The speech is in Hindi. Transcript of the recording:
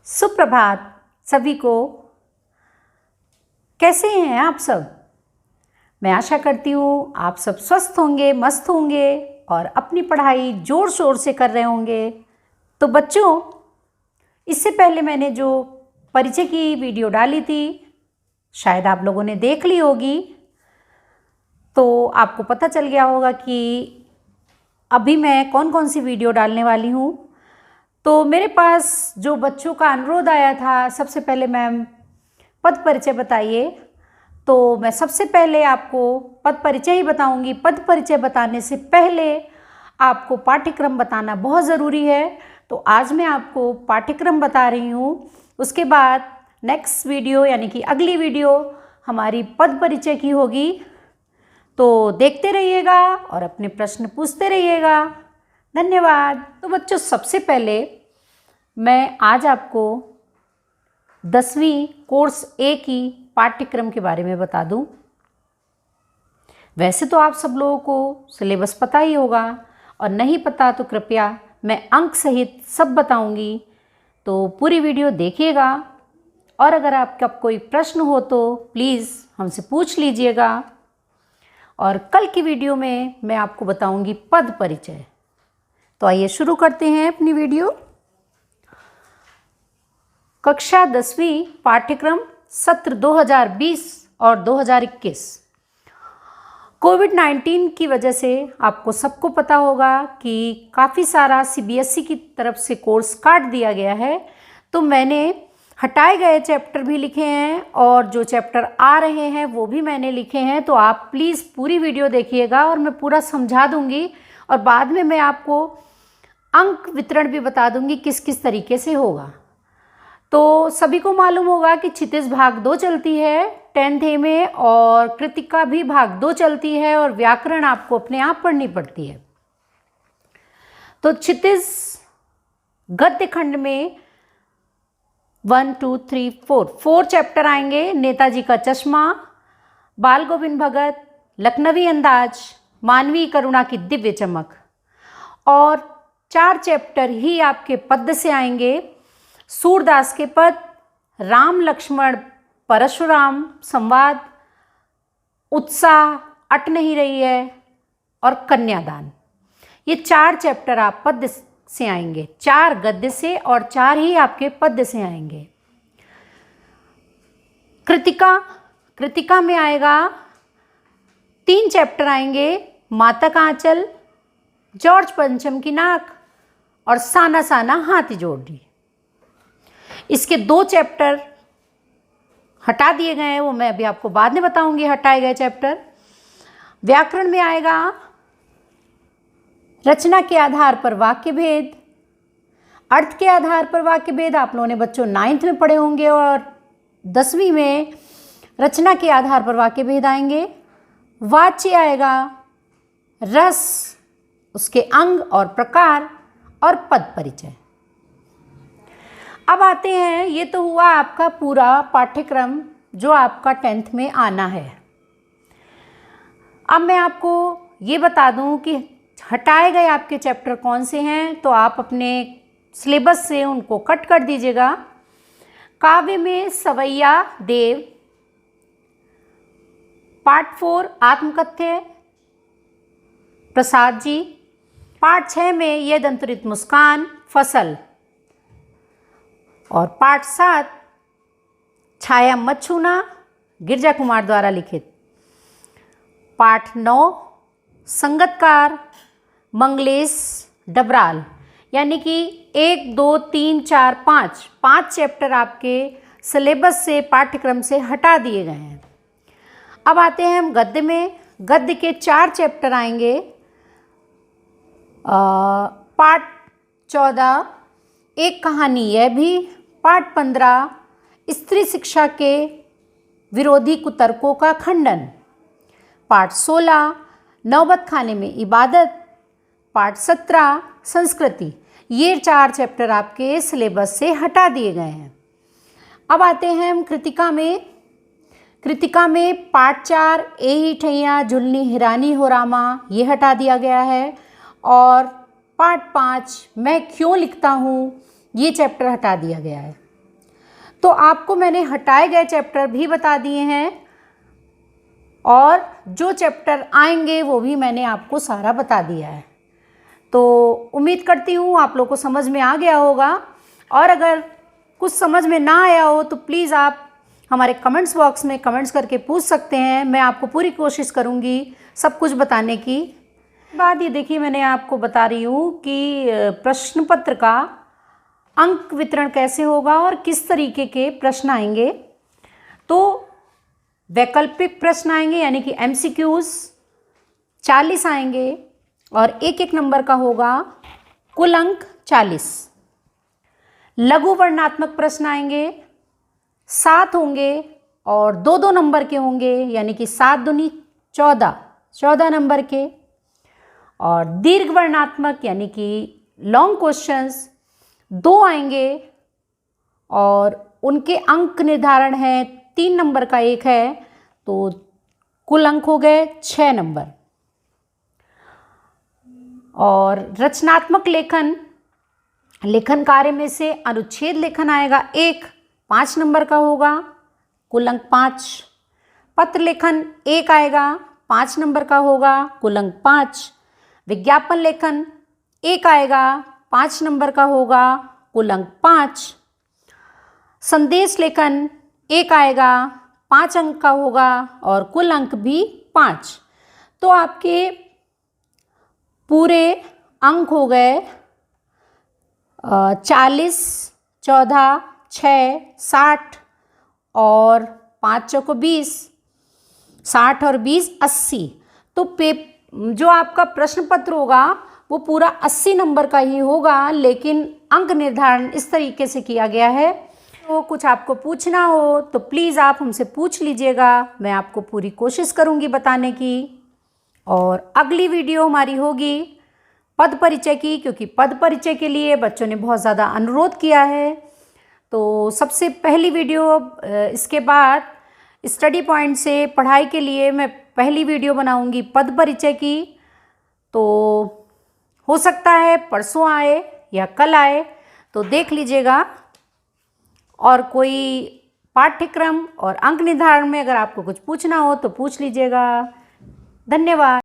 सुप्रभात सभी को। कैसे हैं आप सब? मैं आशा करती हूँ आप सब स्वस्थ होंगे, मस्त होंगे और अपनी पढ़ाई ज़ोर शोर से कर रहे होंगे। तो बच्चों, इससे पहले मैंने जो परिचय की वीडियो डाली थी शायद आप लोगों ने देख ली होगी, तो आपको पता चल गया होगा कि अभी मैं कौन कौन सी वीडियो डालने वाली हूँ। तो मेरे पास जो बच्चों का अनुरोध आया था, सबसे पहले मैम पद परिचय बताइए, तो मैं सबसे पहले आपको पद परिचय ही बताऊंगी। पद परिचय बताने से पहले आपको पाठ्यक्रम बताना बहुत ज़रूरी है, तो आज मैं आपको पाठ्यक्रम बता रही हूँ। उसके बाद नेक्स्ट वीडियो यानी कि अगली वीडियो हमारी पद परिचय की होगी, तो देखते रहिएगा और अपने प्रश्न पूछते रहिएगा। धन्यवाद। तो बच्चों, सबसे पहले मैं आज आपको 10वीं कोर्स ए की पाठ्यक्रम के बारे में बता दूं। वैसे तो आप सब लोगों को सिलेबस पता ही होगा, और नहीं पता तो कृपया मैं अंक सहित सब बताऊंगी, तो पूरी वीडियो देखिएगा। और अगर आपका कोई प्रश्न हो तो प्लीज़ हमसे पूछ लीजिएगा। और कल की वीडियो में मैं आपको बताऊंगी पद परिचय। तो आइए शुरू करते हैं अपनी वीडियो। कक्षा 10वीं पाठ्यक्रम सत्र 2020 और 2021। कोविड-19 की वजह से आपको सबको पता होगा कि काफ़ी सारा सीबीएसई की तरफ से कोर्स काट दिया गया है, तो मैंने हटाए गए चैप्टर भी लिखे हैं और जो चैप्टर आ रहे हैं वो भी मैंने लिखे हैं। तो आप प्लीज़ पूरी वीडियो देखिएगा और मैं पूरा समझा दूंगी, और बाद में मैं आपको अंक वितरण भी बता दूंगी किस किस तरीके से होगा। तो सभी को मालूम होगा कि क्षितिज भाग 2 चलती है 10th A में, और कृतिका भी भाग 2 चलती है, और व्याकरण आपको अपने आप पढ़नी पड़ती है। तो क्षितिज गद्य खंड में 1 2 3 4 चैप्टर आएंगे। नेताजी का चश्मा, बाल गोविंद भगत, लखनवी अंदाज, मानवीय करुणा की दिव्य चमक। और 4 चैप्टर ही आपके पद्य से आएंगे। सूरदास के पद, राम लक्ष्मण परशुराम संवाद, उत्साह, अट नहीं रही है, और कन्यादान। ये 4 चैप्टर आप पद्य से आएंगे, 4 गद्य से और 4 ही आपके पद्य से आएंगे। कृतिका में आएगा 3 चैप्टर आएंगे। माता का आंचल, जॉर्ज पंचम की नाक, और साना साना हाथी जोड़ी। इसके 2 चैप्टर हटा दिए गए हैं, वो मैं अभी आपको बाद में बताऊंगी हटाए गए चैप्टर। व्याकरण में आएगा रचना के आधार पर वाक्य भेद, अर्थ के आधार पर वाक्य भेद आप लोगों ने बच्चों 9th में पढ़े होंगे, और 10वीं में रचना के आधार पर वाक्य भेद आएंगे। वाच्य आएगा रस, उसके अंग और प्रकार, और पद परिचय। अब आते हैं, ये तो हुआ आपका पूरा पाठ्यक्रम जो आपका 10th में आना है। अब मैं आपको ये बता दूं कि हटाए गए आपके चैप्टर कौन से हैं, तो आप अपने सिलेबस से उनको कट कर दीजिएगा। काव्य में सवैया देव, पार्ट 4 आत्मकथ्य प्रसाद जी, पार्ट 6 में ये दंतरित मुस्कान फसल, और पार्ट 7 छाया मत छूना गिरजा कुमार द्वारा लिखित, पार्ट 9 संगतकार मंगलेश डबराल। यानी कि 1 2 3 4 5 चैप्टर आपके सिलेबस से पाठ्यक्रम से हटा दिए गए हैं। अब आते हैं हम गद्य में। गद्य के 4 चैप्टर आएंगे। पार्ट 14 एक कहानी यह भी, पार्ट 15 स्त्री शिक्षा के विरोधी कुतर्कों का खंडन, पार्ट 16 नौबत खाने में इबादत, पार्ट 17 संस्कृति। ये 4 चैप्टर आपके सिलेबस से हटा दिए गए हैं। अब आते हैं हम कृतिका में। कृतिका में पार्ट 4 ए ही ठैया झुलनी हिरानी हो रामा, ये हटा दिया गया है, और पार्ट 5 मैं क्यों लिखता हूँ, ये चैप्टर हटा दिया गया है। तो आपको मैंने हटाए गए चैप्टर भी बता दिए हैं और जो चैप्टर आएंगे वो भी मैंने आपको सारा बता दिया है। तो उम्मीद करती हूँ आप लोग को समझ में आ गया होगा, और अगर कुछ समझ में ना आया हो तो प्लीज़ आप हमारे कमेंट्स बॉक्स में कमेंट्स करके पूछ सकते हैं। मैं आपको पूरी कोशिश करूँगी सब कुछ बताने की। बाद ये देखिए, मैंने आपको बता रही हूँ कि प्रश्न पत्र का अंक वितरण कैसे होगा और किस तरीके के प्रश्न आएंगे। तो वैकल्पिक प्रश्न आएंगे यानी कि MCQs 40 आएंगे और एक एक नंबर का होगा कुल अंक 40। लघु वर्णात्मक प्रश्न आएंगे 7 होंगे और 2-2 नंबर के होंगे, यानी कि 7 दूनी 14 नंबर के। और दीर्घ वर्णात्मक यानी कि लॉन्ग क्वेश्चंस 2 आएंगे और उनके अंक निर्धारण है 3 नंबर का एक है, तो कुल अंक हो गए 6 नंबर। और रचनात्मक लेखन कार्य में से अनुच्छेद लेखन आएगा 5 नंबर का होगा, कुल अंक 5। पत्र लेखन 1 आएगा, 5 नंबर का होगा, कुल अंक 5। विज्ञापन लेखन 1 आएगा, 5 नंबर का होगा, कुल अंक 5। संदेश लेखन 1 आएगा, 5 अंक का होगा और कुल अंक भी 5। तो आपके पूरे अंक हो गए 40, 14, 6, 60 और 5 चौको 20, 60 और 20 80। तो जो आपका प्रश्न पत्र होगा वो पूरा 80 नंबर का ही होगा, लेकिन अंक निर्धारण इस तरीके से किया गया है। तो कुछ आपको पूछना हो तो प्लीज़ आप हमसे पूछ लीजिएगा, मैं आपको पूरी कोशिश करूँगी बताने की। और अगली वीडियो हमारी होगी पद परिचय की, क्योंकि पद परिचय के लिए बच्चों ने बहुत ज़्यादा अनुरोध किया है। तो सबसे पहली वीडियो, इसके बाद स्टडी पॉइंट से पढ़ाई के लिए मैं पहली वीडियो बनाऊंगी पद परिचय की। तो हो सकता है परसों आए या कल आए, तो देख लीजिएगा। और कोई पाठ्यक्रम और अंक निर्धारण में अगर आपको कुछ पूछना हो तो पूछ लीजिएगा। धन्यवाद।